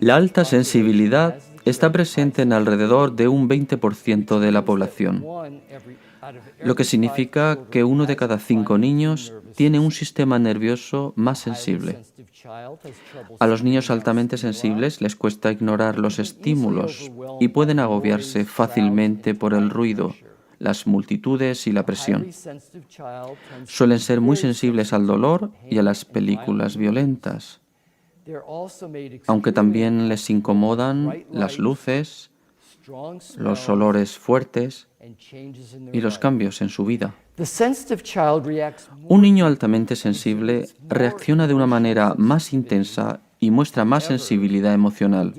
La alta sensibilidad está presente en alrededor de un 20% de la población, lo que significa que 1 de cada 5 niños tiene un sistema nervioso más sensible. A los niños altamente sensibles les cuesta ignorar los estímulos y pueden agobiarse fácilmente por el ruido, las multitudes y la presión. Suelen ser muy sensibles al dolor y a las películas violentas, aunque también les incomodan las luces, los olores fuertes y los cambios en su vida. Un niño altamente sensible reacciona de una manera más intensa y muestra más sensibilidad emocional,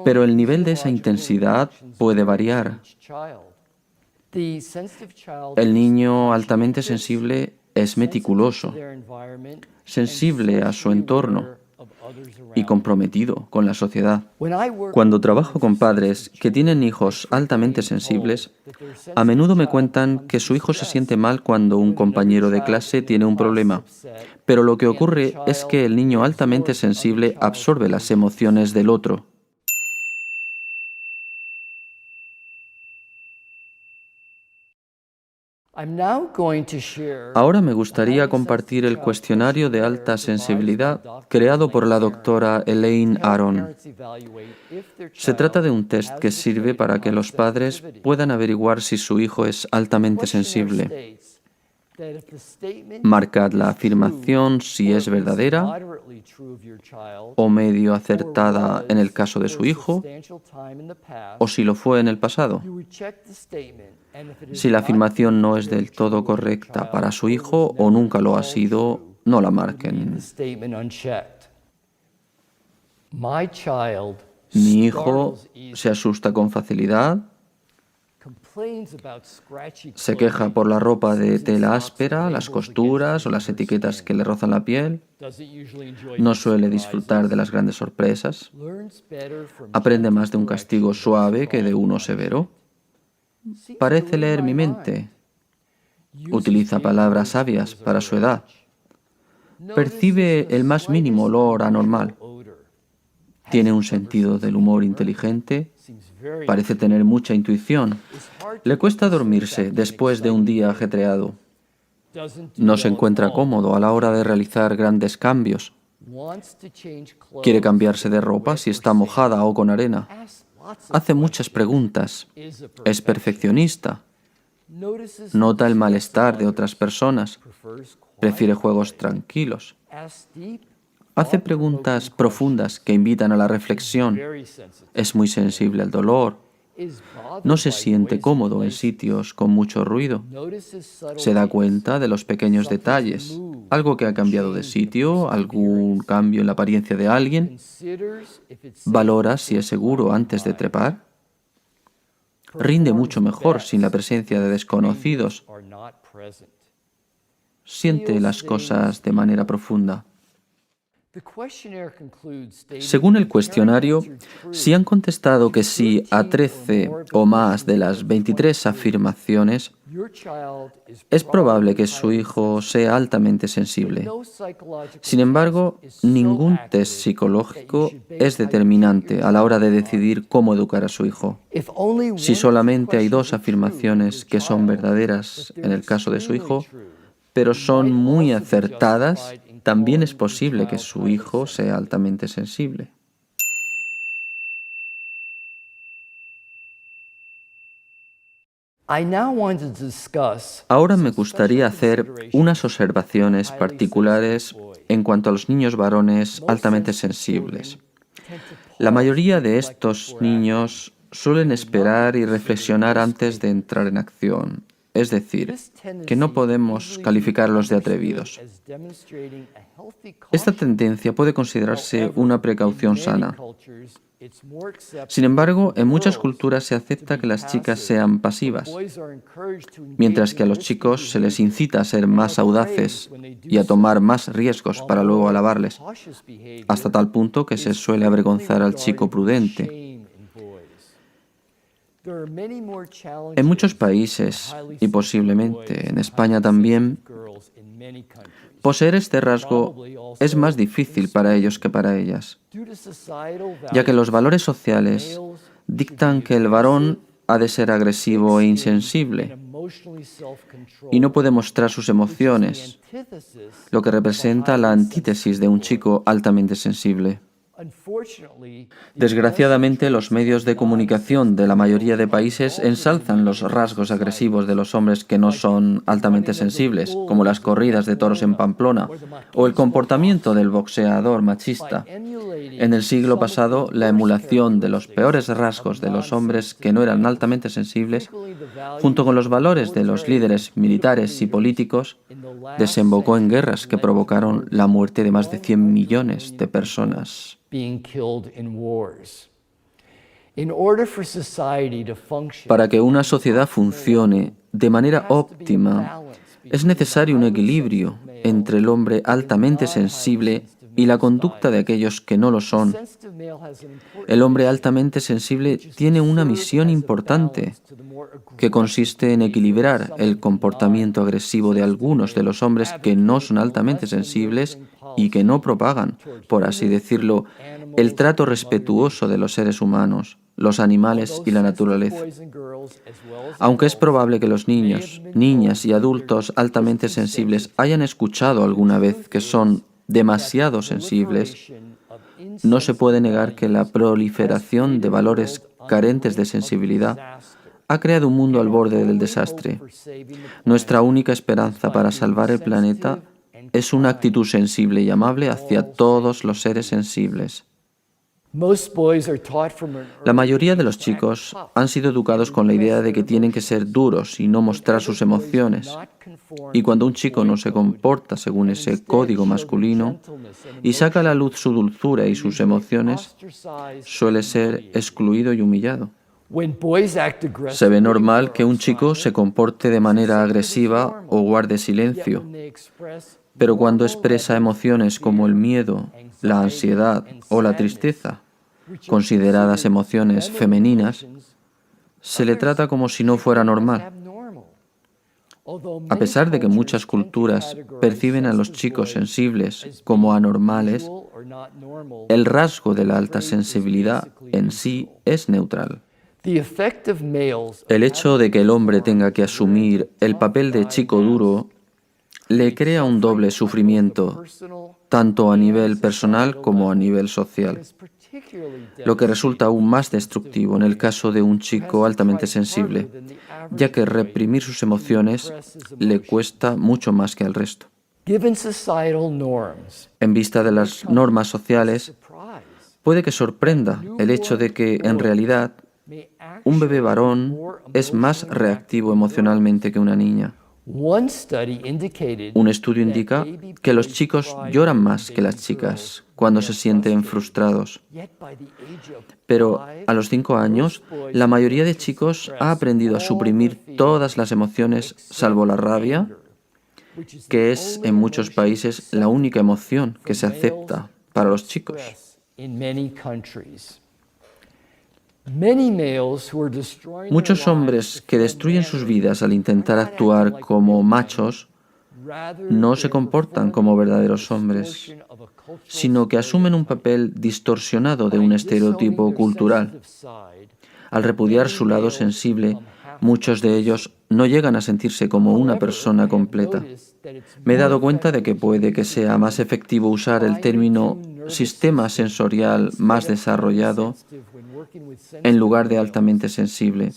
pero el nivel de esa intensidad puede variar. El niño altamente sensible es meticuloso, sensible a su entorno y comprometido con la sociedad. Cuando trabajo con padres que tienen hijos altamente sensibles, a menudo me cuentan que su hijo se siente mal cuando un compañero de clase tiene un problema, pero lo que ocurre es que el niño altamente sensible absorbe las emociones del otro. Ahora me gustaría compartir el cuestionario de alta sensibilidad creado por la doctora Elaine Aron. Se trata de un test que sirve para que los padres puedan averiguar si su hijo es altamente sensible. Marcad la afirmación si es verdadera o medio acertada en el caso de su hijo, o si lo fue en el pasado. Si la afirmación no es del todo correcta para su hijo o nunca lo ha sido, no la marquen. Mi hijo se asusta con facilidad, se queja por la ropa de tela áspera, las costuras o las etiquetas que le rozan la piel, no suele disfrutar de las grandes sorpresas, aprende más de un castigo suave que de uno severo, parece leer mi mente, utiliza palabras sabias para su edad, percibe el más mínimo olor anormal, tiene un sentido del humor inteligente, parece tener mucha intuición, le cuesta dormirse después de un día ajetreado, no se encuentra cómodo a la hora de realizar grandes cambios, quiere cambiarse de ropa si está mojada o con arena, hace muchas preguntas, es perfeccionista, nota el malestar de otras personas, prefiere juegos tranquilos, hace preguntas profundas que invitan a la reflexión, es muy sensible al dolor, no se siente cómodo en sitios con mucho ruido, se da cuenta de los pequeños detalles, algo que ha cambiado de sitio, algún cambio en la apariencia de alguien, valora si es seguro antes de trepar, rinde mucho mejor sin la presencia de desconocidos, siente las cosas de manera profunda. Según el cuestionario, si han contestado que sí a 13 o más de las 23 afirmaciones, es probable que su hijo sea altamente sensible. Sin embargo, ningún test psicológico es determinante a la hora de decidir cómo educar a su hijo. Si solamente hay 2 afirmaciones que son verdaderas en el caso de su hijo, pero son muy acertadas, también es posible que su hijo sea altamente sensible. Ahora me gustaría hacer unas observaciones particulares en cuanto a los niños varones altamente sensibles. La mayoría de estos niños suelen esperar y reflexionar antes de entrar en acción. Es decir, que no podemos calificarlos de atrevidos. Esta tendencia puede considerarse una precaución sana. Sin embargo, en muchas culturas se acepta que las chicas sean pasivas, mientras que a los chicos se les incita a ser más audaces y a tomar más riesgos para luego alabarles, hasta tal punto que se suele avergonzar al chico prudente. En muchos países, y posiblemente en España también, poseer este rasgo es más difícil para ellos que para ellas, ya que los valores sociales dictan que el varón ha de ser agresivo e insensible y no puede mostrar sus emociones, lo que representa la antítesis de un chico altamente sensible. Desgraciadamente, los medios de comunicación de la mayoría de países ensalzan los rasgos agresivos de los hombres que no son altamente sensibles, como las corridas de toros en Pamplona o el comportamiento del boxeador machista. En el siglo pasado, la emulación de los peores rasgos de los hombres que no eran altamente sensibles, junto con los valores de los líderes militares y políticos, desembocó en guerras que provocaron la muerte de más de 100 millones de personas. Para que una sociedad funcione de manera óptima, es necesario un equilibrio entre el hombre altamente sensible y la conducta de aquellos que no lo son. El hombre altamente sensible tiene una misión importante, que consiste en equilibrar el comportamiento agresivo de algunos de los hombres que no son altamente sensibles y que no propagan, por así decirlo, el trato respetuoso de los seres humanos, los animales y la naturaleza. Aunque es probable que los niños, niñas y adultos altamente sensibles hayan escuchado alguna vez que son demasiado sensibles, no se puede negar que la proliferación de valores carentes de sensibilidad ha creado un mundo al borde del desastre. Nuestra única esperanza para salvar el planeta es una actitud sensible y amable hacia todos los seres sensibles. La mayoría de los chicos han sido educados con la idea de que tienen que ser duros y no mostrar sus emociones. Y cuando un chico no se comporta según ese código masculino y saca a la luz su dulzura y sus emociones, suele ser excluido y humillado. Se ve normal que un chico se comporte de manera agresiva o guarde silencio, pero cuando expresa emociones como el miedo, la ansiedad o la tristeza, consideradas emociones femeninas, se le trata como si no fuera normal. A pesar de que muchas culturas perciben a los chicos sensibles como anormales, el rasgo de la alta sensibilidad en sí es neutral. El hecho de que el hombre tenga que asumir el papel de chico duro le crea un doble sufrimiento, tanto a nivel personal como a nivel social, lo que resulta aún más destructivo en el caso de un chico altamente sensible, ya que reprimir sus emociones le cuesta mucho más que al resto. En vista de las normas sociales, puede que sorprenda el hecho de que, en realidad, un bebé varón es más reactivo emocionalmente que una niña. Un estudio indica que los chicos lloran más que las chicas cuando se sienten frustrados. Pero a los 5 años, la mayoría de chicos ha aprendido a suprimir todas las emociones salvo la rabia, que es en muchos países la única emoción que se acepta para los chicos. Muchos hombres que destruyen sus vidas al intentar actuar como machos no se comportan como verdaderos hombres, sino que asumen un papel distorsionado de un estereotipo cultural. Al repudiar su lado sensible, muchos de ellos no llegan a sentirse como una persona completa. Me he dado cuenta de que puede que sea más efectivo usar el término sistema sensorial más desarrollado en lugar de altamente sensible,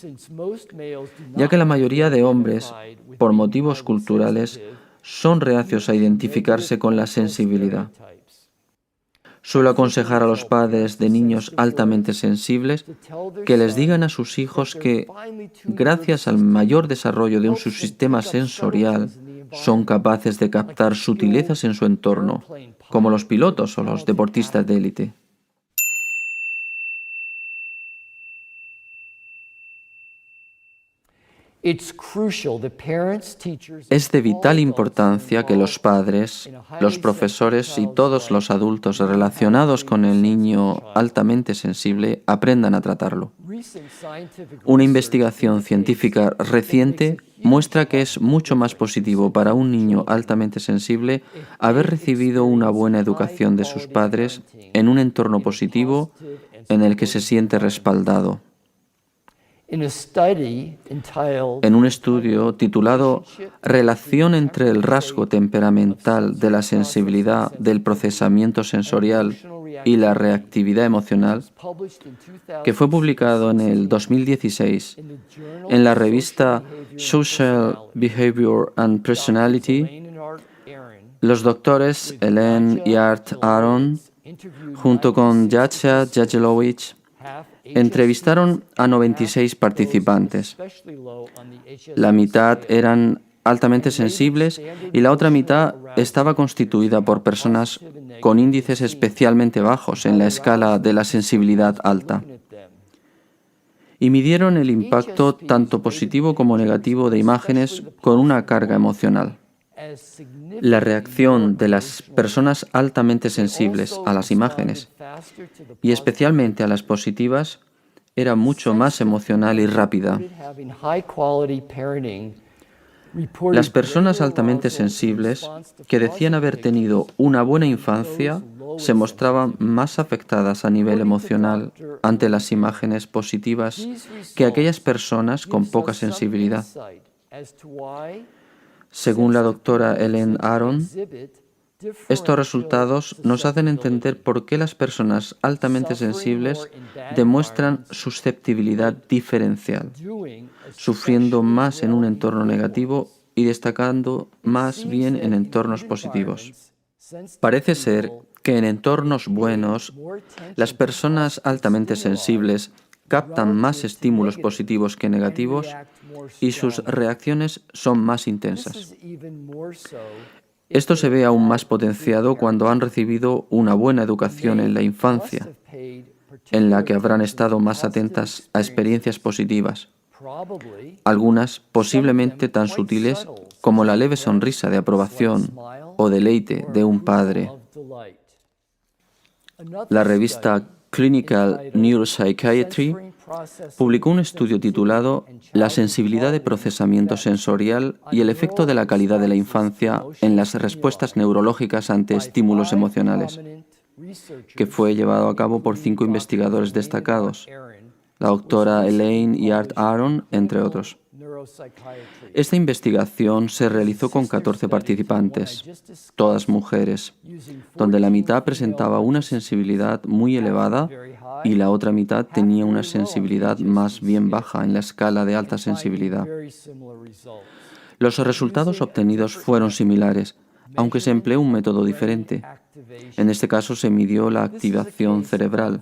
ya que la mayoría de hombres, por motivos culturales, son reacios a identificarse con la sensibilidad. Suelo aconsejar a los padres de niños altamente sensibles que les digan a sus hijos que, gracias al mayor desarrollo de un subsistema sensorial, son capaces de captar sutilezas en su entorno, como los pilotos o los deportistas de élite. Es de vital importancia que los padres, los profesores y todos los adultos relacionados con el niño altamente sensible aprendan a tratarlo. Una investigación científica reciente muestra que es mucho más positivo para un niño altamente sensible haber recibido una buena educación de sus padres en un entorno positivo en el que se siente respaldado. En un estudio titulado Relación entre el rasgo temperamental de la sensibilidad del procesamiento sensorial y la reactividad emocional, que fue publicado en el 2016 en la revista Social Behavior and Personality, los doctores Elaine y Art Aron, junto con Jacek Jagelowicz, entrevistaron a 96 participantes. La mitad eran altamente sensibles y la otra mitad estaba constituida por personas con índices especialmente bajos en la escala de la sensibilidad alta. Y midieron el impacto tanto positivo como negativo de imágenes con una carga emocional. La reacción de las personas altamente sensibles a las imágenes, y especialmente a las positivas, era mucho más emocional y rápida. Las personas altamente sensibles que decían haber tenido una buena infancia se mostraban más afectadas a nivel emocional ante las imágenes positivas que aquellas personas con poca sensibilidad. Según la doctora Elaine Aron, estos resultados nos hacen entender por qué las personas altamente sensibles demuestran susceptibilidad diferencial, sufriendo más en un entorno negativo y destacando más bien en entornos positivos. Parece ser que en entornos buenos, las personas altamente sensibles captan más estímulos positivos que negativos y sus reacciones son más intensas. Esto se ve aún más potenciado cuando han recibido una buena educación en la infancia, en la que habrán estado más atentas a experiencias positivas, algunas posiblemente tan sutiles como la leve sonrisa de aprobación o deleite de un padre. La revista Clinical Neuropsychiatry publicó un estudio titulado La sensibilidad de procesamiento sensorial y el efecto de la calidad de la infancia en las respuestas neurológicas ante estímulos emocionales, que fue llevado a cabo por 5 investigadores destacados, la doctora Elaine y Art Aron, entre otros. Esta investigación se realizó con 14 participantes, todas mujeres, donde la mitad presentaba una sensibilidad muy elevada y la otra mitad tenía una sensibilidad más bien baja en la escala de alta sensibilidad. Los resultados obtenidos fueron similares, aunque se empleó un método diferente. En este caso se midió la activación cerebral.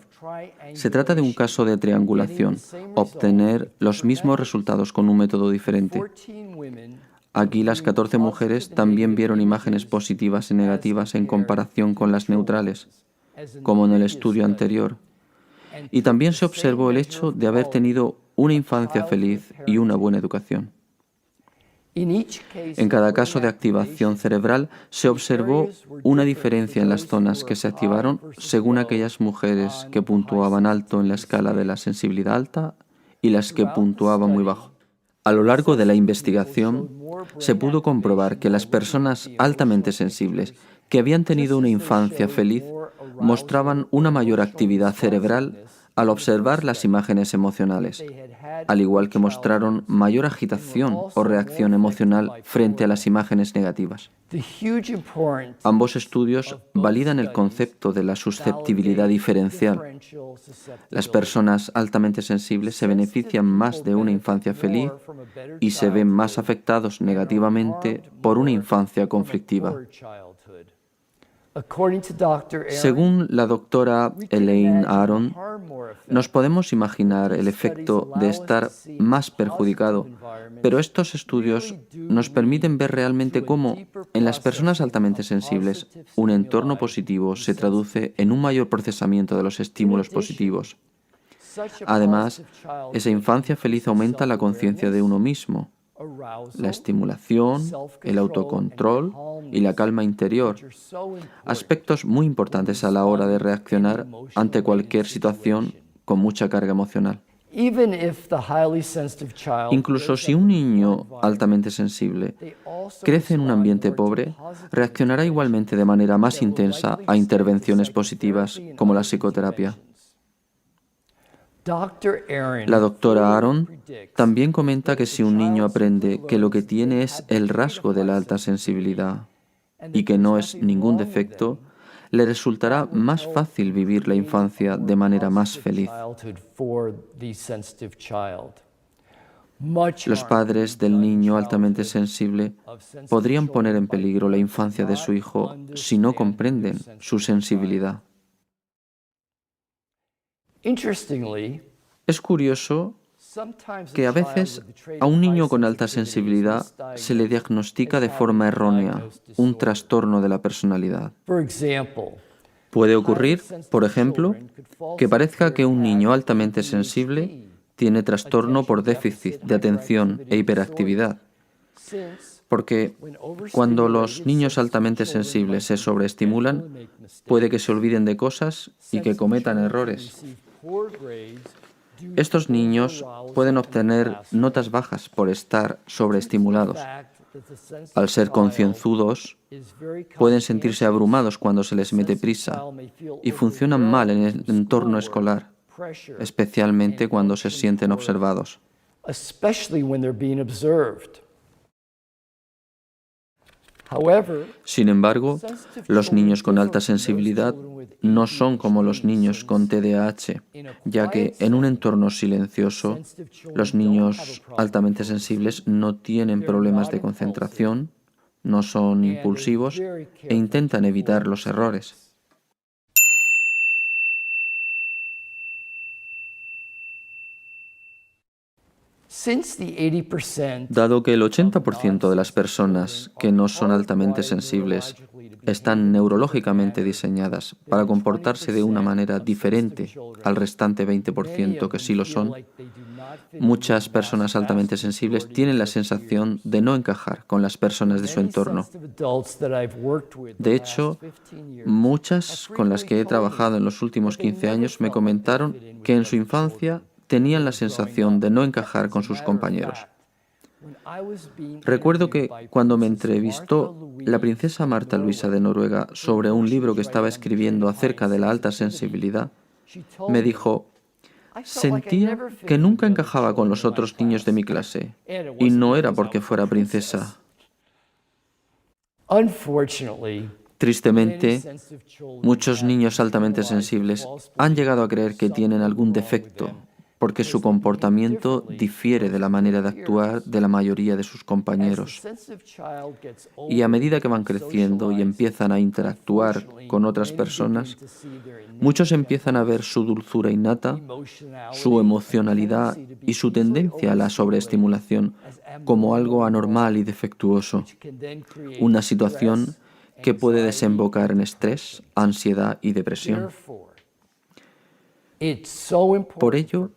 Se trata de un caso de triangulación, obtener los mismos resultados con un método diferente. Aquí las 14 mujeres también vieron imágenes positivas y negativas en comparación con las neutrales, como en el estudio anterior. Y también se observó el hecho de haber tenido una infancia feliz y una buena educación. En cada caso de activación cerebral se observó una diferencia en las zonas que se activaron según aquellas mujeres que puntuaban alto en la escala de la sensibilidad alta y las que puntuaban muy bajo. A lo largo de la investigación se pudo comprobar que las personas altamente sensibles que habían tenido una infancia feliz mostraban una mayor actividad cerebral al observar las imágenes emocionales, al igual que mostraron mayor agitación o reacción emocional frente a las imágenes negativas. Ambos estudios validan el concepto de la susceptibilidad diferencial. Las personas altamente sensibles se benefician más de una infancia feliz y se ven más afectados negativamente por una infancia conflictiva. Según la doctora Elaine Aron, nos podemos imaginar el efecto de estar más perjudicado, pero estos estudios nos permiten ver realmente cómo, en las personas altamente sensibles, un entorno positivo se traduce en un mayor procesamiento de los estímulos positivos. Además, esa infancia feliz aumenta la conciencia de uno mismo, la estimulación, el autocontrol y la calma interior, aspectos muy importantes a la hora de reaccionar ante cualquier situación con mucha carga emocional. Incluso si un niño altamente sensible crece en un ambiente pobre, reaccionará igualmente de manera más intensa a intervenciones positivas como la psicoterapia. La doctora Aaron también comenta que si un niño aprende que lo que tiene es el rasgo de la alta sensibilidad y que no es ningún defecto, le resultará más fácil vivir la infancia de manera más feliz. Los padres del niño altamente sensible podrían poner en peligro la infancia de su hijo si no comprenden su sensibilidad. Es curioso que a veces a un niño con alta sensibilidad se le diagnostica de forma errónea un trastorno de la personalidad. Puede ocurrir, por ejemplo, que parezca que un niño altamente sensible tiene trastorno por déficit de atención e hiperactividad, porque cuando los niños altamente sensibles se sobreestimulan, puede que se olviden de cosas y que cometan errores. Estos niños pueden obtener notas bajas por estar sobreestimulados. Al ser concienzudos, pueden sentirse abrumados cuando se les mete prisa y funcionan mal en el entorno escolar, especialmente cuando se sienten observados. Sin embargo, los niños con alta sensibilidad no son como los niños con TDAH, ya que en un entorno silencioso, los niños altamente sensibles no tienen problemas de concentración, no son impulsivos e intentan evitar los errores. Dado que el 80% de las personas que no son altamente sensibles están neurológicamente diseñadas para comportarse de una manera diferente al restante 20% que sí lo son, muchas personas altamente sensibles tienen la sensación de no encajar con las personas de su entorno. De hecho, muchas con las que he trabajado en los últimos 15 años me comentaron que en su infancia tenían la sensación de no encajar con sus compañeros. Recuerdo que cuando me entrevistó la princesa Marta Luisa de Noruega sobre un libro que estaba escribiendo acerca de la alta sensibilidad, me dijo: sentía que nunca encajaba con los otros niños de mi clase, y no era porque fuera princesa. Tristemente, muchos niños altamente sensibles han llegado a creer que tienen algún defecto porque su comportamiento difiere de la manera de actuar de la mayoría de sus compañeros. Y a medida que van creciendo y empiezan a interactuar con otras personas, muchos empiezan a ver su dulzura innata, su emocionalidad y su tendencia a la sobreestimulación como algo anormal y defectuoso, una situación que puede desembocar en estrés, ansiedad y depresión. Por ello,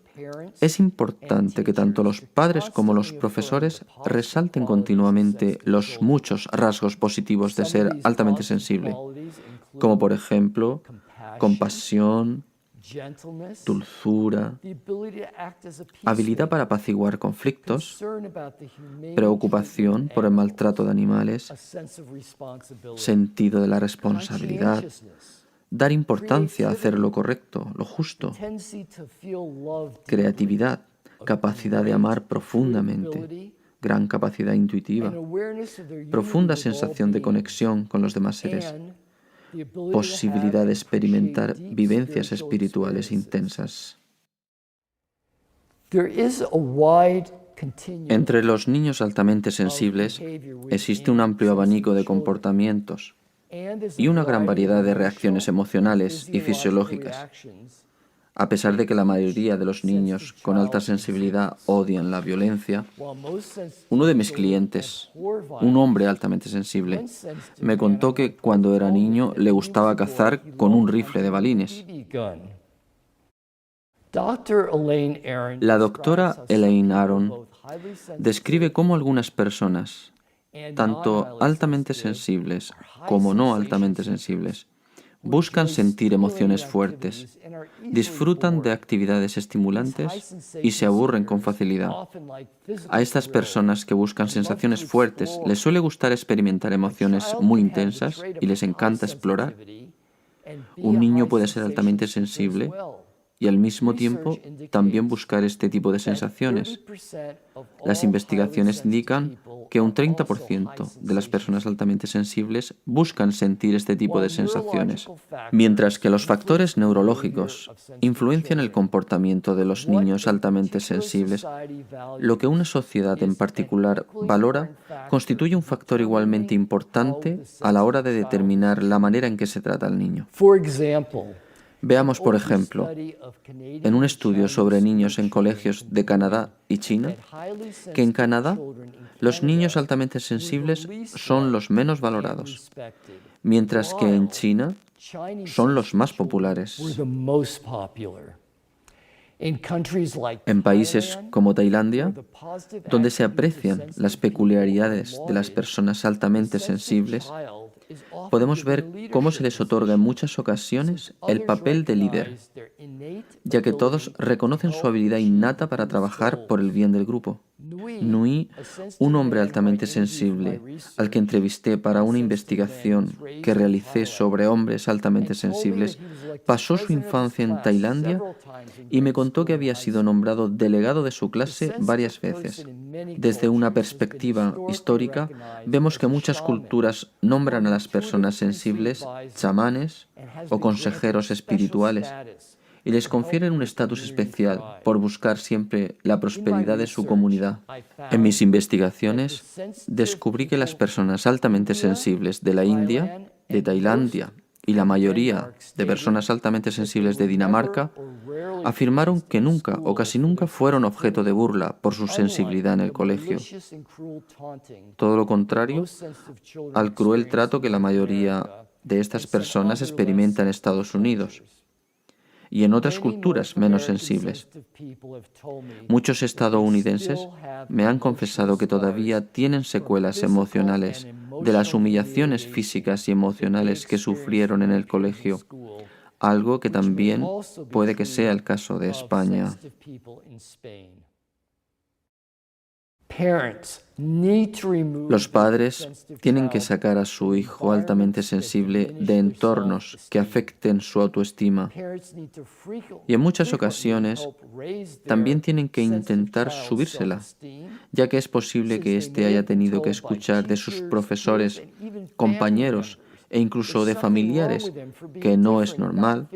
es importante que tanto los padres como los profesores resalten continuamente los muchos rasgos positivos de ser altamente sensible, como por ejemplo compasión, dulzura, habilidad para apaciguar conflictos, preocupación por el maltrato de animales, sentido de la responsabilidad, dar importancia a hacer lo correcto, lo justo, creatividad, capacidad de amar profundamente, gran capacidad intuitiva, profunda sensación de conexión con los demás seres, posibilidad de experimentar vivencias espirituales intensas. Entre los niños altamente sensibles existe un amplio abanico de comportamientos y una gran variedad de reacciones emocionales y fisiológicas. A pesar de que la mayoría de los niños con alta sensibilidad odian la violencia, uno de mis clientes, un hombre altamente sensible, me contó que cuando era niño le gustaba cazar con un rifle de balines. La doctora Elaine Aron describe cómo algunas personas, tanto altamente sensibles como no altamente sensibles, buscan sentir emociones fuertes, disfrutan de actividades estimulantes y se aburren con facilidad. A estas personas que buscan sensaciones fuertes les suele gustar experimentar emociones muy intensas y les encanta explorar. Un niño puede ser altamente sensible y al mismo tiempo también buscar este tipo de sensaciones. Las investigaciones indican que un 30% de las personas altamente sensibles buscan sentir este tipo de sensaciones, mientras que los factores neurológicos influencian el comportamiento de los niños altamente sensibles. Lo que una sociedad en particular valora constituye un factor igualmente importante a la hora de determinar la manera en que se trata al niño. Veamos, por ejemplo, en un estudio sobre niños en colegios de Canadá y China, que en Canadá los niños altamente sensibles son los menos valorados, mientras que en China son los más populares. En países como Tailandia, donde se aprecian las peculiaridades de las personas altamente sensibles, podemos ver cómo se les otorga en muchas ocasiones el papel de líder, ya que todos reconocen su habilidad innata para trabajar por el bien del grupo. Nui, un hombre altamente sensible, al que entrevisté para una investigación que realicé sobre hombres altamente sensibles, pasó su infancia en Tailandia y me contó que había sido nombrado delegado de su clase varias veces. Desde una perspectiva histórica, vemos que muchas culturas nombran a las personas sensibles chamanes o consejeros espirituales y les confieren un estatus especial por buscar siempre la prosperidad de su comunidad. En mis investigaciones, descubrí que las personas altamente sensibles de la India, de Tailandia y la mayoría de personas altamente sensibles de Dinamarca afirmaron que nunca o casi nunca fueron objeto de burla por su sensibilidad en el colegio. Todo lo contrario al cruel trato que la mayoría de estas personas experimenta en Estados Unidos y en otras culturas menos sensibles. Muchos estadounidenses me han confesado que todavía tienen secuelas emocionales de las humillaciones físicas y emocionales que sufrieron en el colegio, algo que también puede que sea el caso de España. Los padres tienen que sacar a su hijo altamente sensible de entornos que afecten su autoestima y en muchas ocasiones también tienen que intentar subírsela, ya que es posible que éste haya tenido que escuchar de sus profesores, compañeros e incluso de familiares que no es normal,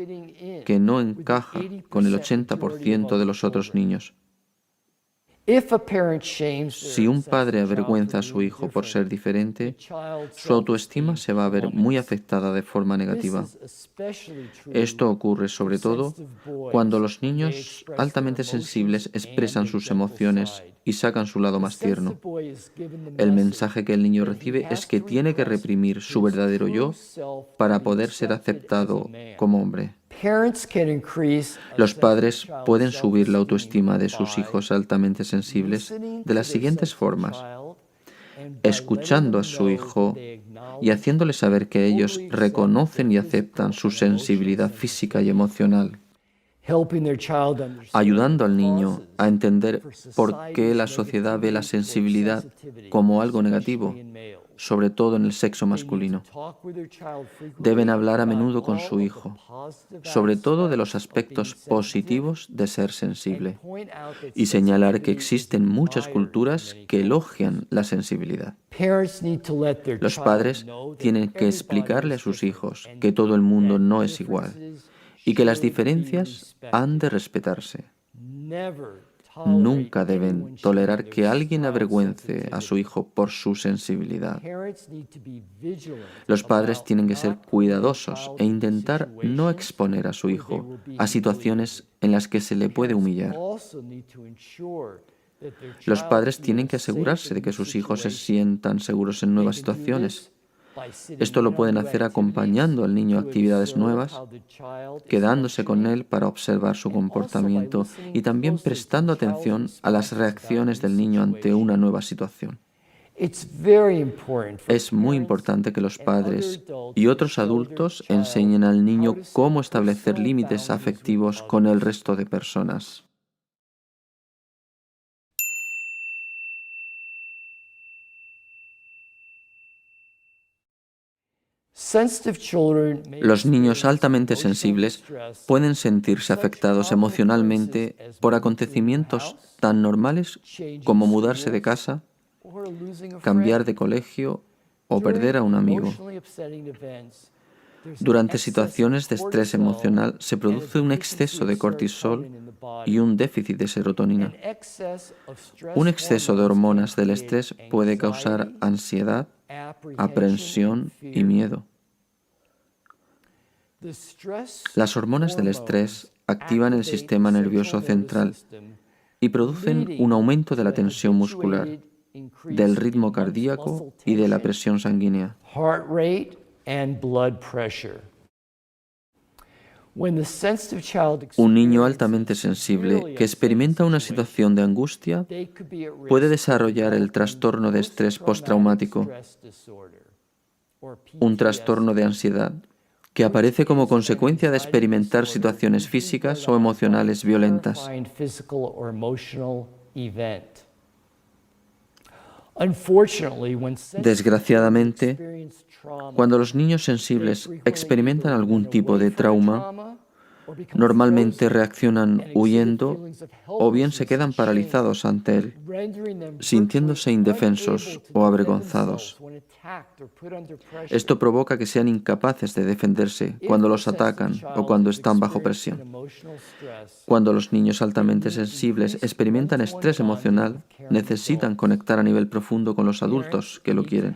que no encaja con el 80% de los otros niños. Si un padre avergüenza a su hijo por ser diferente, su autoestima se va a ver muy afectada de forma negativa. Esto ocurre sobre todo cuando los niños altamente sensibles expresan sus emociones y sacan su lado más tierno. El mensaje que el niño recibe es que tiene que reprimir su verdadero yo para poder ser aceptado como hombre. Los padres pueden subir la autoestima de sus hijos altamente sensibles de las siguientes formas: escuchando a su hijo y haciéndole saber que ellos reconocen y aceptan su sensibilidad física y emocional, ayudando al niño a entender por qué la sociedad ve la sensibilidad como algo negativo, sobre todo en el sexo masculino. Deben hablar a menudo con su hijo, sobre todo de los aspectos positivos de ser sensible, y señalar que existen muchas culturas que elogian la sensibilidad. Los padres tienen que explicarle a sus hijos que todo el mundo no es igual y que las diferencias han de respetarse. Nunca deben tolerar que alguien avergüence a su hijo por su sensibilidad. Los padres tienen que ser cuidadosos e intentar no exponer a su hijo a situaciones en las que se le puede humillar. Los padres tienen que asegurarse de que sus hijos se sientan seguros en nuevas situaciones. Esto lo pueden hacer acompañando al niño a actividades nuevas, quedándose con él para observar su comportamiento y también prestando atención a las reacciones del niño ante una nueva situación. Es muy importante que los padres y otros adultos enseñen al niño cómo establecer límites afectivos con el resto de personas. Los niños altamente sensibles pueden sentirse afectados emocionalmente por acontecimientos tan normales como mudarse de casa, cambiar de colegio o perder a un amigo. Durante situaciones de estrés emocional se produce un exceso de cortisol y un déficit de serotonina. Un exceso de hormonas del estrés puede causar ansiedad, aprensión y miedo. Las hormonas del estrés activan el sistema nervioso central y producen un aumento de la tensión muscular, del ritmo cardíaco y de la presión sanguínea. Un niño altamente sensible que experimenta una situación de angustia puede desarrollar el trastorno de estrés postraumático, un trastorno de ansiedad que aparece como consecuencia de experimentar situaciones físicas o emocionales violentas. Desgraciadamente, cuando los niños sensibles experimentan algún tipo de trauma, normalmente reaccionan huyendo o bien se quedan paralizados ante él, sintiéndose indefensos o avergonzados. Esto provoca que sean incapaces de defenderse cuando los atacan o cuando están bajo presión. Cuando los niños altamente sensibles experimentan estrés emocional, necesitan conectar a nivel profundo con los adultos que lo quieren.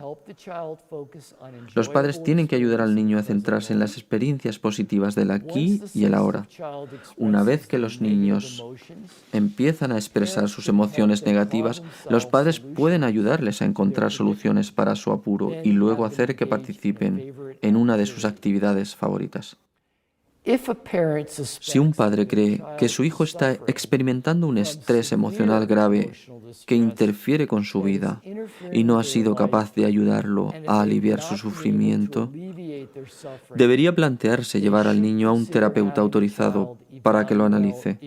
Los padres tienen que ayudar al niño a centrarse en las experiencias positivas del aquí y el ahora. Una vez que los niños empiezan a expresar sus emociones negativas, los padres pueden ayudarles a encontrar soluciones para su apuro y luego hacer que participen en una de sus actividades favoritas. Si un padre cree que su hijo está experimentando un estrés emocional grave que interfiere con su vida y no ha sido capaz de ayudarlo a aliviar su sufrimiento, debería plantearse llevar al niño a un terapeuta autorizado para que lo analice.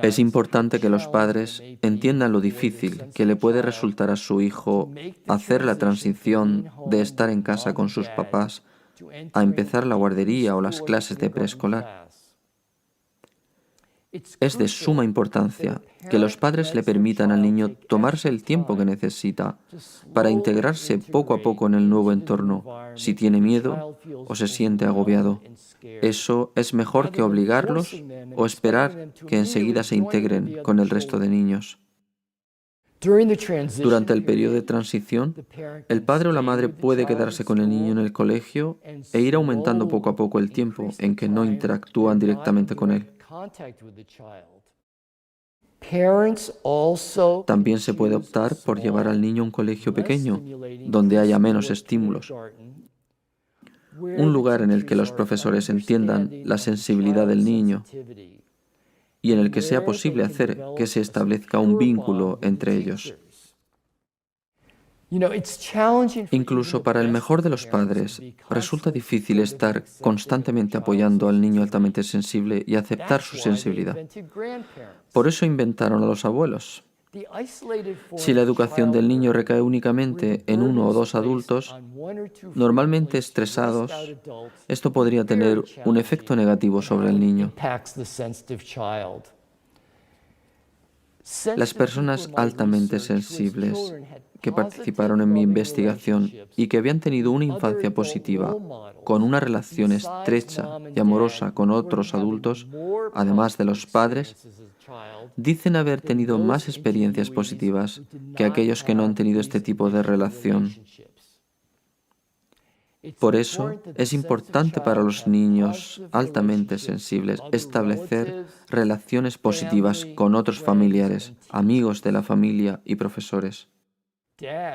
Es importante que los padres entiendan lo difícil que le puede resultar a su hijo hacer la transición de estar en casa con sus papás a empezar la guardería o las clases de preescolar. Es de suma importancia que los padres le permitan al niño tomarse el tiempo que necesita para integrarse poco a poco en el nuevo entorno, si tiene miedo o se siente agobiado. Eso es mejor que obligarlos o esperar que enseguida se integren con el resto de niños. Durante el periodo de transición, el padre o la madre puede quedarse con el niño en el colegio e ir aumentando poco a poco el tiempo en que no interactúan directamente con él. También se puede optar por llevar al niño a un colegio pequeño, donde haya menos estímulos. Un lugar en el que los profesores entiendan la sensibilidad del niño y en el que sea posible hacer que se establezca un vínculo entre ellos. Incluso para el mejor de los padres, resulta difícil estar constantemente apoyando al niño altamente sensible y aceptar su sensibilidad. Por eso inventaron a los abuelos. Si la educación del niño recae únicamente en uno o dos adultos, normalmente estresados, esto podría tener un efecto negativo sobre el niño. Las personas altamente sensibles que participaron en mi investigación y que habían tenido una infancia positiva, con una relación estrecha y amorosa con otros adultos, además de los padres, dicen haber tenido más experiencias positivas que aquellos que no han tenido este tipo de relación. Por eso es importante para los niños altamente sensibles establecer relaciones positivas con otros familiares, amigos de la familia y profesores.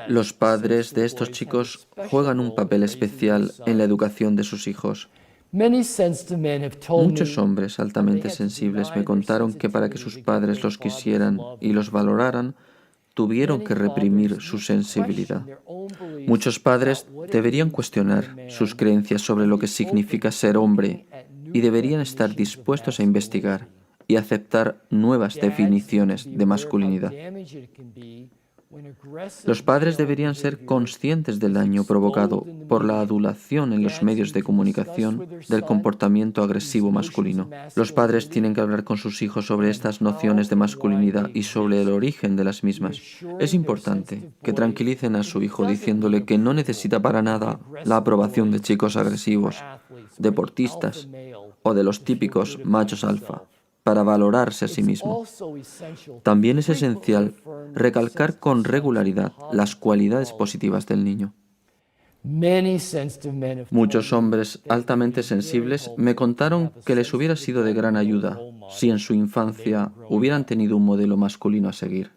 Los padres de estos chicos juegan un papel especial en la educación de sus hijos. Muchos hombres altamente sensibles me contaron que para que sus padres los quisieran y los valoraran, tuvieron que reprimir su sensibilidad. Muchos padres deberían cuestionar sus creencias sobre lo que significa ser hombre y deberían estar dispuestos a investigar y aceptar nuevas definiciones de masculinidad. Los padres deberían ser conscientes del daño provocado por la adulación en los medios de comunicación del comportamiento agresivo masculino. Los padres tienen que hablar con sus hijos sobre estas nociones de masculinidad y sobre el origen de las mismas. Es importante que tranquilicen a su hijo diciéndole que no necesita para nada la aprobación de chicos agresivos, deportistas o de los típicos machos alfa para valorarse a sí mismo. También es esencial recalcar con regularidad las cualidades positivas del niño. Muchos hombres altamente sensibles me contaron que les hubiera sido de gran ayuda si en su infancia hubieran tenido un modelo masculino a seguir.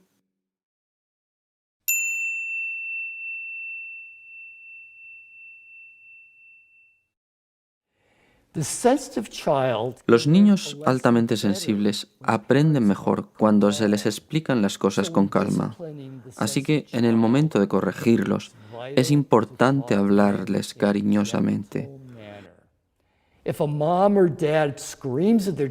Los niños altamente sensibles aprenden mejor cuando se les explican las cosas con calma. Así que en el momento de corregirlos, es importante hablarles cariñosamente.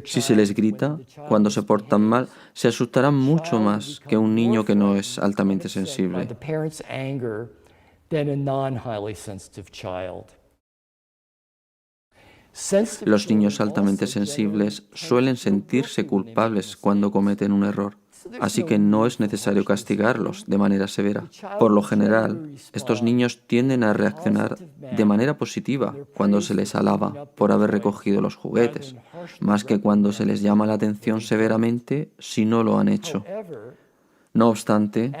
Si se les grita cuando se portan mal, se asustarán mucho más que un niño que no es altamente sensible. Los niños altamente sensibles suelen sentirse culpables cuando cometen un error, así que no es necesario castigarlos de manera severa. Por lo general, estos niños tienden a reaccionar de manera positiva cuando se les alaba por haber recogido los juguetes, más que cuando se les llama la atención severamente si no lo han hecho. No obstante,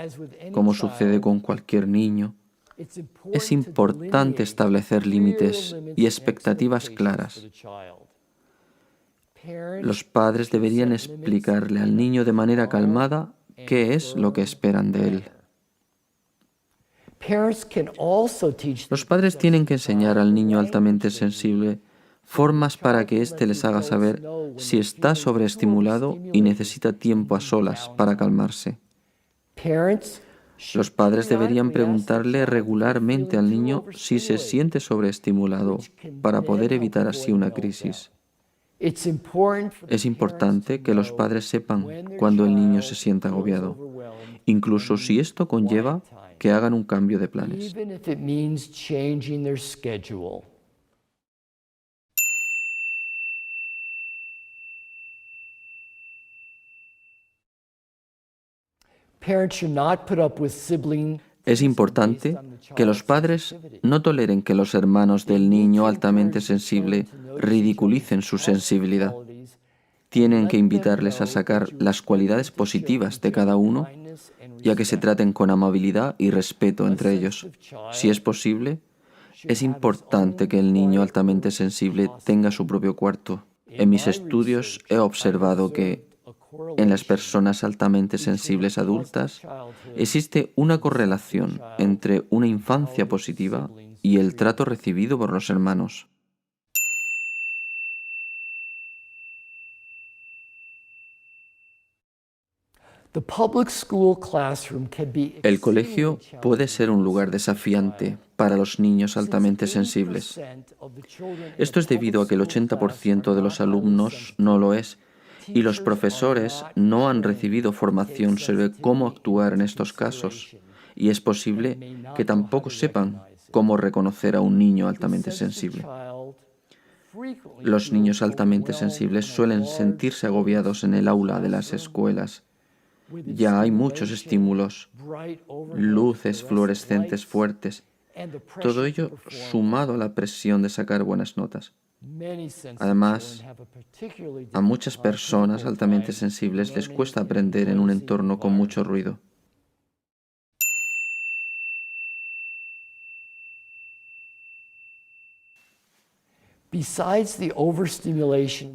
como sucede con cualquier niño, es importante establecer límites y expectativas claras. Los padres deberían explicarle al niño de manera calmada qué es lo que esperan de él. Los padres tienen que enseñar al niño altamente sensible formas para que éste les haga saber si está sobreestimulado y necesita tiempo a solas para calmarse. Los padres deberían preguntarle regularmente al niño si se siente sobreestimulado para poder evitar así una crisis. Es importante que los padres sepan cuando el niño se sienta agobiado, incluso si esto conlleva que hagan un cambio de planes. Es importante que los padres no toleren que los hermanos del niño altamente sensible ridiculicen su sensibilidad. Tienen que invitarles a sacar las cualidades positivas de cada uno y a que se traten con amabilidad y respeto entre ellos. Si es posible, es importante que el niño altamente sensible tenga su propio cuarto. En mis estudios he observado que en las personas altamente sensibles adultas existe una correlación entre una infancia positiva y el trato recibido por los hermanos. El colegio puede ser un lugar desafiante para los niños altamente sensibles. Esto es debido a que el 80% de los alumnos no lo es y los profesores no han recibido formación sobre cómo actuar en estos casos y es posible que tampoco sepan cómo reconocer a un niño altamente sensible. Los niños altamente sensibles suelen sentirse agobiados en el aula de las escuelas. Ya hay muchos estímulos, luces fluorescentes fuertes, todo ello sumado a la presión de sacar buenas notas. Además, a muchas personas altamente sensibles les cuesta aprender en un entorno con mucho ruido.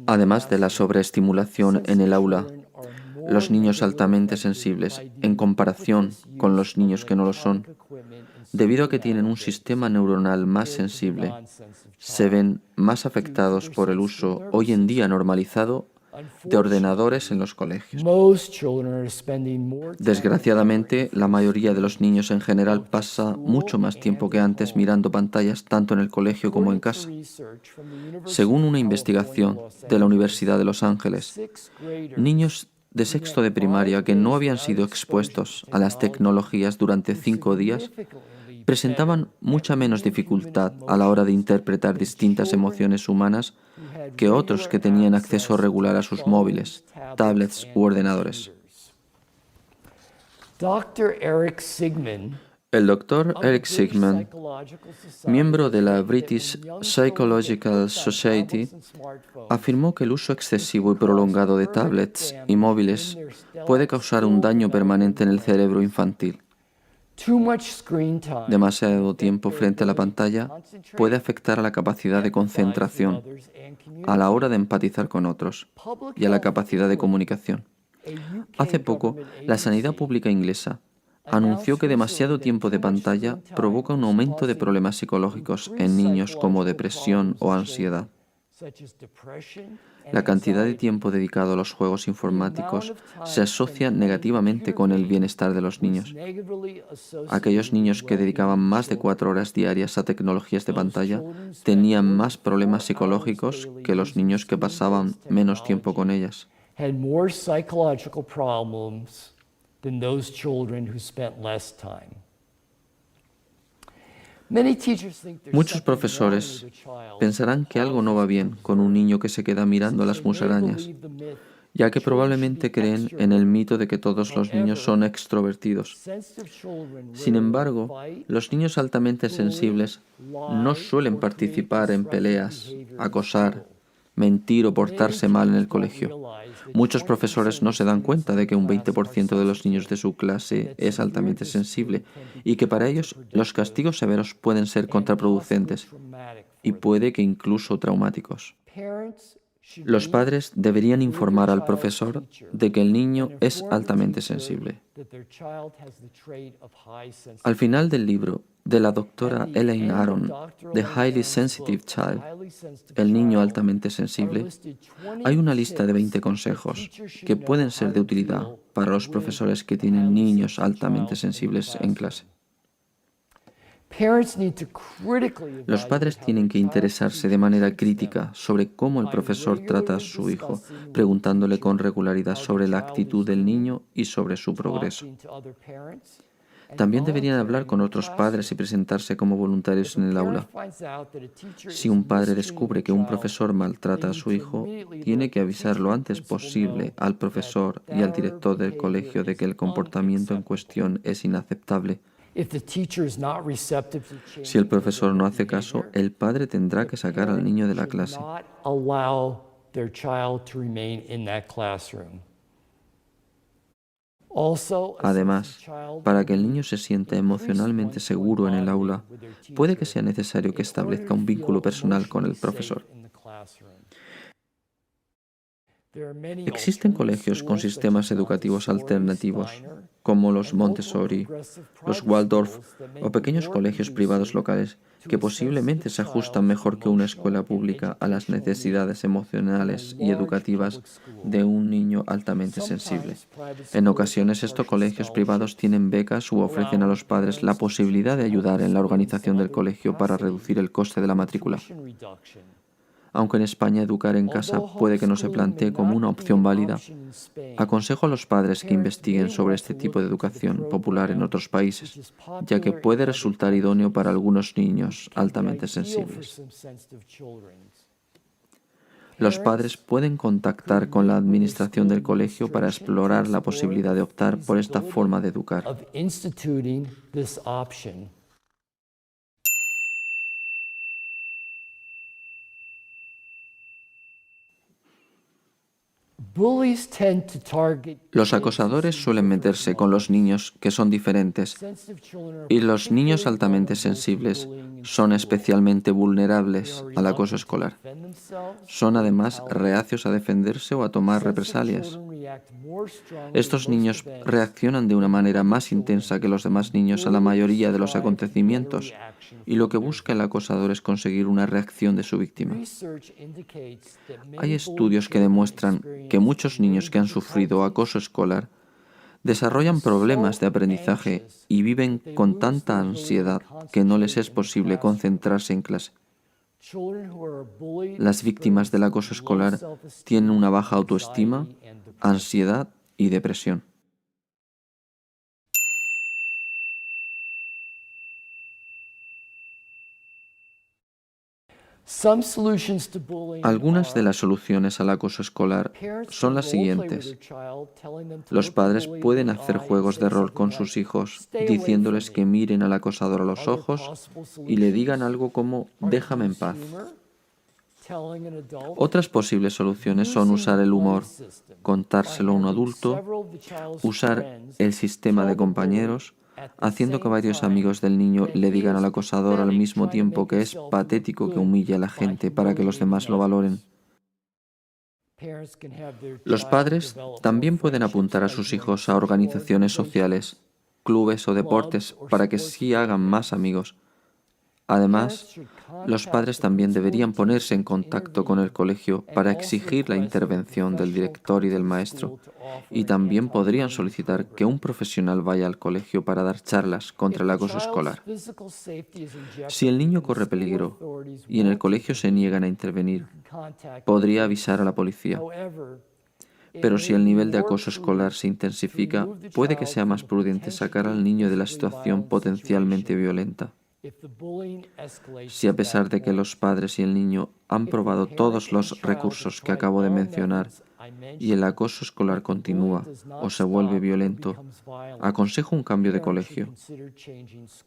Además de la sobreestimulación en el aula, los niños altamente sensibles en comparación con los niños que no lo son, debido a que tienen un sistema neuronal más sensible, se ven más afectados por el uso hoy en día normalizado de ordenadores en los colegios. Desgraciadamente, la mayoría de los niños en general pasa mucho más tiempo que antes mirando pantallas tanto en el colegio como en casa. Según una investigación de la Universidad de Los Ángeles, niños de sexto de primaria que no habían sido expuestos a las tecnologías durante 5 días presentaban mucha menos dificultad a la hora de interpretar distintas emociones humanas que otros que tenían acceso regular a sus móviles, tablets u ordenadores. El doctor Eric Sigman, miembro de la British Psychological Society, afirmó que el uso excesivo y prolongado de tablets y móviles puede causar un daño permanente en el cerebro infantil. Demasiado tiempo frente a la pantalla puede afectar a la capacidad de concentración, a la hora de empatizar con otros y a la capacidad de comunicación. Hace poco, la sanidad pública inglesa anunció que demasiado tiempo de pantalla provoca un aumento de problemas psicológicos en niños como depresión o ansiedad. La cantidad de tiempo dedicado a los juegos informáticos se asocia negativamente con el bienestar de los niños. Aquellos niños que dedicaban más de 4 horas diarias a tecnologías de pantalla tenían más problemas psicológicos que los niños que pasaban menos tiempo con ellas. Muchos profesores pensarán que algo no va bien con un niño que se queda mirando a las musarañas, ya que probablemente creen en el mito de que todos los niños son extrovertidos. Sin embargo, los niños altamente sensibles no suelen participar en peleas, acosar, mentir o portarse mal en el colegio. Muchos profesores no se dan cuenta de que un 20% de los niños de su clase es altamente sensible y que para ellos los castigos severos pueden ser contraproducentes y puede que incluso traumáticos. Los padres deberían informar al profesor de que el niño es altamente sensible. Al final del libro de la doctora Elaine Aron, The Highly Sensitive Child, el niño altamente sensible, hay una lista de 20 consejos que pueden ser de utilidad para los profesores que tienen niños altamente sensibles en clase. Los padres tienen que interesarse de manera crítica sobre cómo el profesor trata a su hijo, preguntándole con regularidad sobre la actitud del niño y sobre su progreso. También deberían hablar con otros padres y presentarse como voluntarios en el aula. Si un padre descubre que un profesor maltrata a su hijo, tiene que avisar lo antes posible al profesor y al director del colegio de que el comportamiento en cuestión es inaceptable. Si el profesor no hace caso, el padre tendrá que sacar al niño de la clase. Además, para que el niño se sienta emocionalmente seguro en el aula, puede que sea necesario que establezca un vínculo personal con el profesor. Existen colegios con sistemas educativos alternativos, como los Montessori, los Waldorf o pequeños colegios privados locales, que posiblemente se ajustan mejor que una escuela pública a las necesidades emocionales y educativas de un niño altamente sensible. En ocasiones, estos colegios privados tienen becas u ofrecen a los padres la posibilidad de ayudar en la organización del colegio para reducir el coste de la matrícula. Aunque en España educar en casa puede que no se plantee como una opción válida, aconsejo a los padres que investiguen sobre este tipo de educación popular en otros países, ya que puede resultar idóneo para algunos niños altamente sensibles. Los padres pueden contactar con la administración del colegio para explorar la posibilidad de optar por esta forma de educar. Los acosadores suelen meterse con los niños que son diferentes y los niños altamente sensibles son especialmente vulnerables al acoso escolar. Son además reacios a defenderse o a tomar represalias Estos niños reaccionan de una manera más intensa que los demás niños a la mayoría de los acontecimientos, y lo que busca el acosador es conseguir una reacción de su víctima. Hay estudios que demuestran que muchos niños que han sufrido acoso escolar desarrollan problemas de aprendizaje y viven con tanta ansiedad que no les es posible concentrarse en clase. Las víctimas del acoso escolar tienen una baja autoestima, ansiedad y depresión. Algunas de las soluciones al acoso escolar son las siguientes. Los padres pueden hacer juegos de rol con sus hijos, diciéndoles que miren al acosador a los ojos y le digan algo como «déjame en paz». Otras posibles soluciones son usar el humor, contárselo a un adulto, usar el sistema de compañeros, haciendo que varios amigos del niño le digan al acosador al mismo tiempo que es patético que humille a la gente para que los demás lo valoren. Los padres también pueden apuntar a sus hijos a organizaciones sociales, clubes o deportes para que sí hagan más amigos. Además, los padres también deberían ponerse en contacto con el colegio para exigir la intervención del director y del maestro, y también podrían solicitar que un profesional vaya al colegio para dar charlas contra el acoso escolar. Si el niño corre peligro y en el colegio se niegan a intervenir, podría avisar a la policía. Pero si el nivel de acoso escolar se intensifica, puede que sea más prudente sacar al niño de la situación potencialmente violenta. Si a pesar de que los padres y el niño han probado todos los recursos que acabo de mencionar y el acoso escolar continúa o se vuelve violento, aconsejo un cambio de colegio.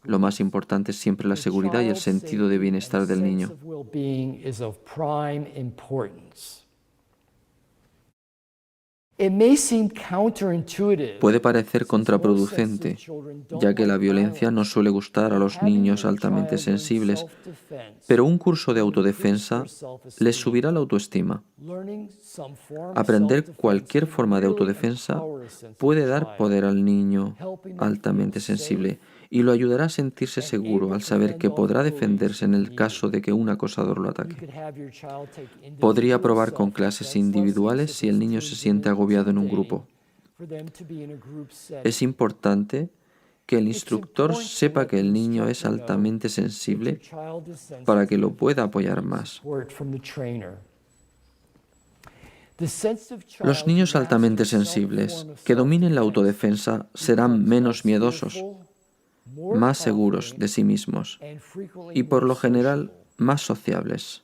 Lo más importante es siempre la seguridad y el sentido de bienestar del niño. Puede parecer contraproducente, ya que la violencia no suele gustar a los niños altamente sensibles, pero un curso de autodefensa les subirá la autoestima. Aprender cualquier forma de autodefensa puede dar poder al niño altamente sensible y lo ayudará a sentirse seguro al saber que podrá defenderse en el caso de que un acosador lo ataque. Podría probar con clases individuales si el niño se siente agobiado en un grupo. Es importante que el instructor sepa que el niño es altamente sensible para que lo pueda apoyar más. Los niños altamente sensibles que dominen la autodefensa serán menos miedosos, más seguros de sí mismos y, por lo general, más sociables.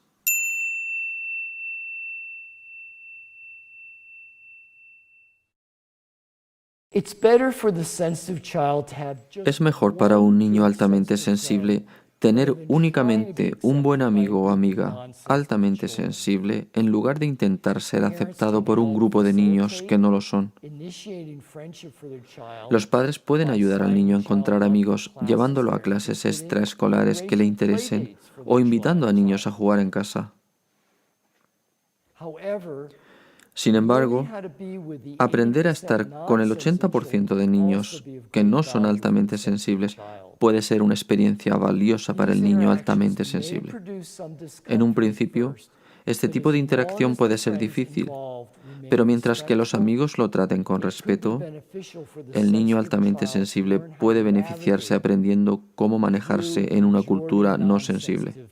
Es mejor para un niño altamente sensible tener únicamente un buen amigo o amiga altamente sensible en lugar de intentar ser aceptado por un grupo de niños que no lo son. Los padres pueden ayudar al niño a encontrar amigos llevándolo a clases extraescolares que le interesen o invitando a niños a jugar en casa. Sin embargo, aprender a estar con el 80% de niños que no son altamente sensibles puede ser una experiencia valiosa para el niño altamente sensible. En un principio, este tipo de interacción puede ser difícil, pero mientras que los amigos lo traten con respeto, el niño altamente sensible puede beneficiarse aprendiendo cómo manejarse en una cultura no sensible.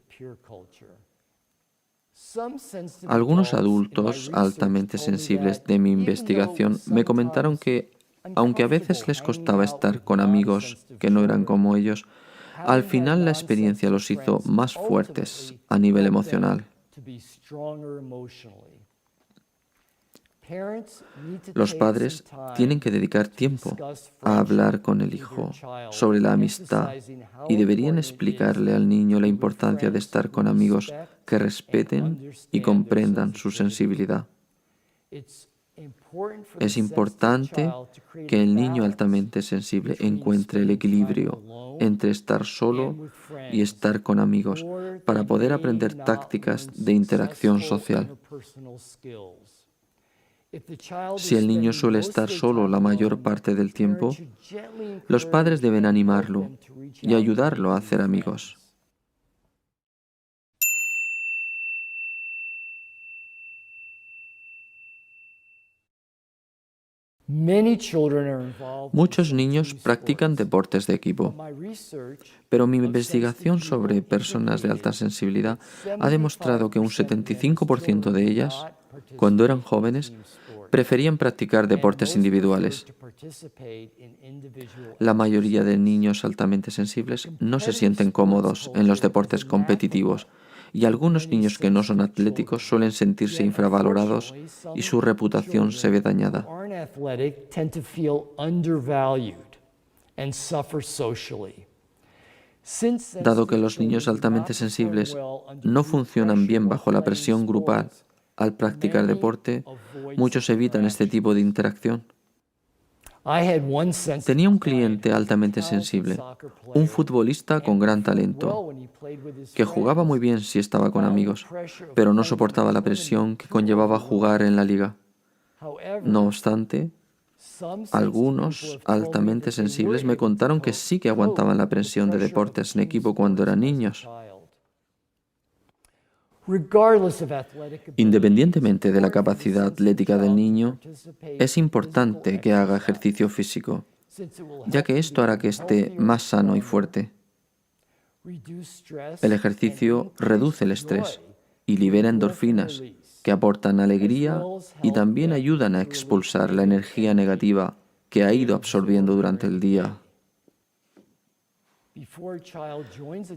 Algunos adultos altamente sensibles de mi investigación me comentaron que, aunque a veces les costaba estar con amigos que no eran como ellos, al final la experiencia los hizo más fuertes a nivel emocional. Los padres tienen que dedicar tiempo a hablar con el hijo sobre la amistad y deberían explicarle al niño la importancia de estar con amigos que respeten y comprendan su sensibilidad. Es importante que el niño altamente sensible encuentre el equilibrio entre estar solo y estar con amigos para poder aprender tácticas de interacción social. Si el niño suele estar solo la mayor parte del tiempo, los padres deben animarlo y ayudarlo a hacer amigos. Muchos niños practican deportes de equipo, pero mi investigación sobre personas de alta sensibilidad ha demostrado que un 75% de ellas, cuando eran jóvenes, preferían practicar deportes individuales. La mayoría de niños altamente sensibles no se sienten cómodos en los deportes competitivos, y algunos niños que no son atléticos suelen sentirse infravalorados y su reputación se ve dañada. Dado que los niños altamente sensibles no funcionan bien bajo la presión grupal al practicar deporte, muchos evitan este tipo de interacción. Tenía un cliente altamente sensible, un futbolista con gran talento, que jugaba muy bien si estaba con amigos, pero no soportaba la presión que conllevaba jugar en la liga. No obstante, algunos altamente sensibles me contaron que sí que aguantaban la presión de deportes en equipo cuando eran niños. Independientemente de la capacidad atlética del niño, es importante que haga ejercicio físico, ya que esto hará que esté más sano y fuerte. El ejercicio reduce el estrés y libera endorfinas, que aportan alegría y también ayudan a expulsar la energía negativa que ha ido absorbiendo durante el día.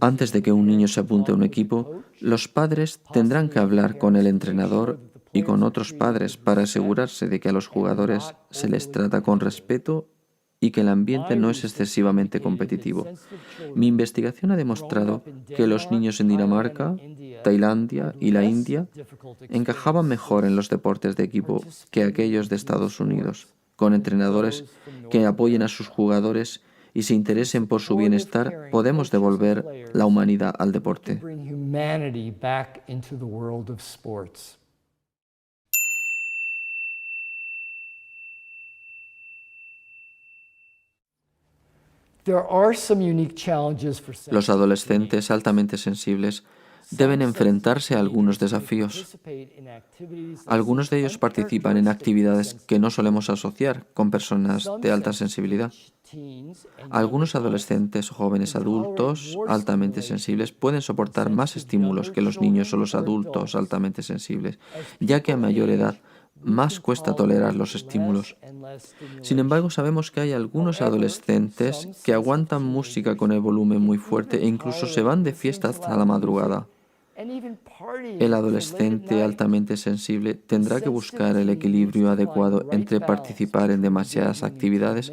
Antes de que un niño se apunte a un equipo, los padres tendrán que hablar con el entrenador y con otros padres para asegurarse de que a los jugadores se les trata con respeto y que el ambiente no es excesivamente competitivo. Mi investigación ha demostrado que los niños en Dinamarca, Tailandia y la India encajaban mejor en los deportes de equipo que aquellos de Estados Unidos, con entrenadores que apoyen a sus jugadores y se interesen por su bienestar, podemos devolver la humanidad al deporte. Los adolescentes altamente sensibles deben enfrentarse a algunos desafíos. Algunos de ellos participan en actividades que no solemos asociar con personas de alta sensibilidad. Algunos adolescentes o jóvenes adultos altamente sensibles pueden soportar más estímulos que los niños o los adultos altamente sensibles, ya que a mayor edad más cuesta tolerar los estímulos. Sin embargo, sabemos que hay algunos adolescentes que aguantan música con el volumen muy fuerte e incluso se van de fiesta hasta la madrugada. El adolescente altamente sensible tendrá que buscar el equilibrio adecuado entre participar en demasiadas actividades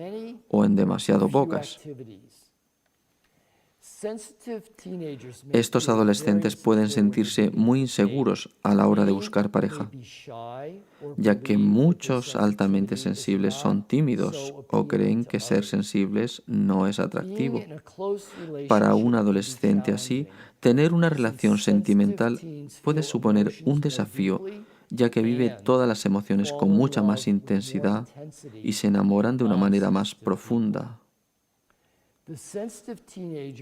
o en demasiado pocas. Estos adolescentes pueden sentirse muy inseguros a la hora de buscar pareja, ya que muchos altamente sensibles son tímidos o creen que ser sensibles no es atractivo. Para un adolescente así, tener una relación sentimental puede suponer un desafío, ya que vive todas las emociones con mucha más intensidad y se enamoran de una manera más profunda.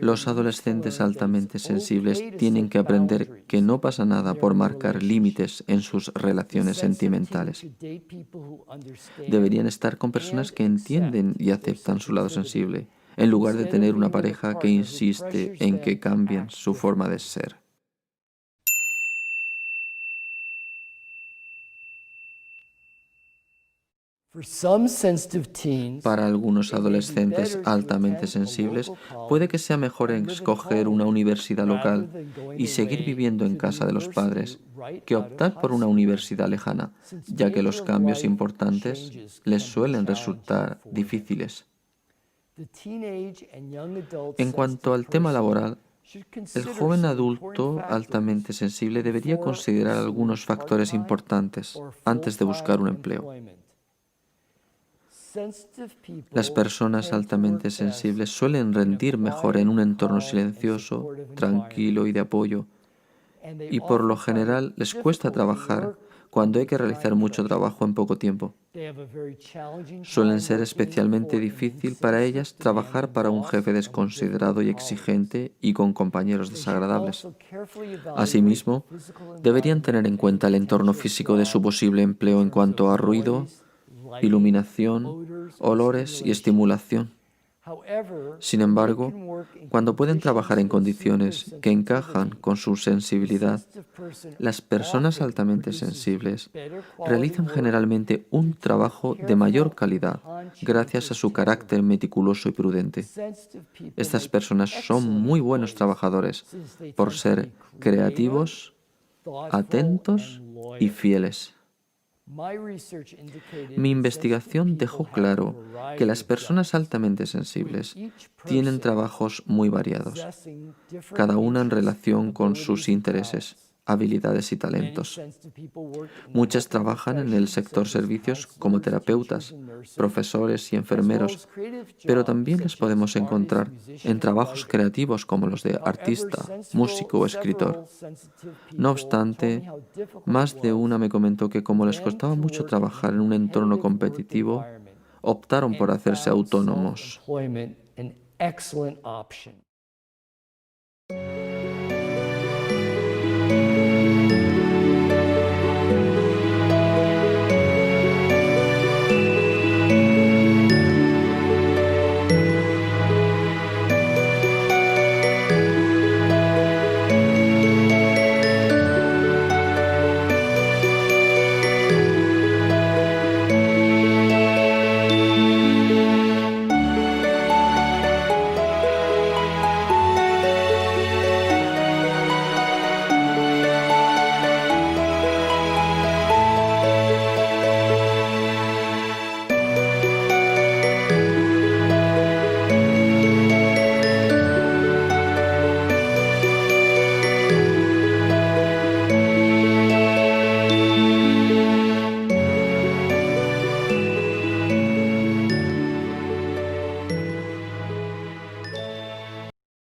Los adolescentes altamente sensibles tienen que aprender que no pasa nada por marcar límites en sus relaciones sentimentales. Deberían estar con personas que entienden y aceptan su lado sensible, en lugar de tener una pareja que insiste en que cambien su forma de ser. Para algunos adolescentes altamente sensibles, puede que sea mejor escoger una universidad local y seguir viviendo en casa de los padres que optar por una universidad lejana, ya que los cambios importantes les suelen resultar difíciles. En cuanto al tema laboral, el joven adulto altamente sensible debería considerar algunos factores importantes antes de buscar un empleo. Las personas altamente sensibles suelen rendir mejor en un entorno silencioso, tranquilo y de apoyo, y por lo general les cuesta trabajar cuando hay que realizar mucho trabajo en poco tiempo. Suelen ser especialmente difícil para ellas trabajar para un jefe desconsiderado y exigente y con compañeros desagradables. Asimismo, deberían tener en cuenta el entorno físico de su posible empleo en cuanto a ruido, iluminación, olores y estimulación. Sin embargo, cuando pueden trabajar en condiciones que encajan con su sensibilidad, las personas altamente sensibles realizan generalmente un trabajo de mayor calidad gracias a su carácter meticuloso y prudente. Estas personas son muy buenos trabajadores por ser creativos, atentos y fieles. Mi investigación dejó claro que las personas altamente sensibles tienen trabajos muy variados, cada una en relación con sus intereses, habilidades y talentos. Muchas trabajan en el sector servicios como terapeutas, profesores y enfermeros, pero también las podemos encontrar en trabajos creativos como los de artista, músico o escritor. No obstante, más de una me comentó que como les costaba mucho trabajar en un entorno competitivo, optaron por hacerse autónomos.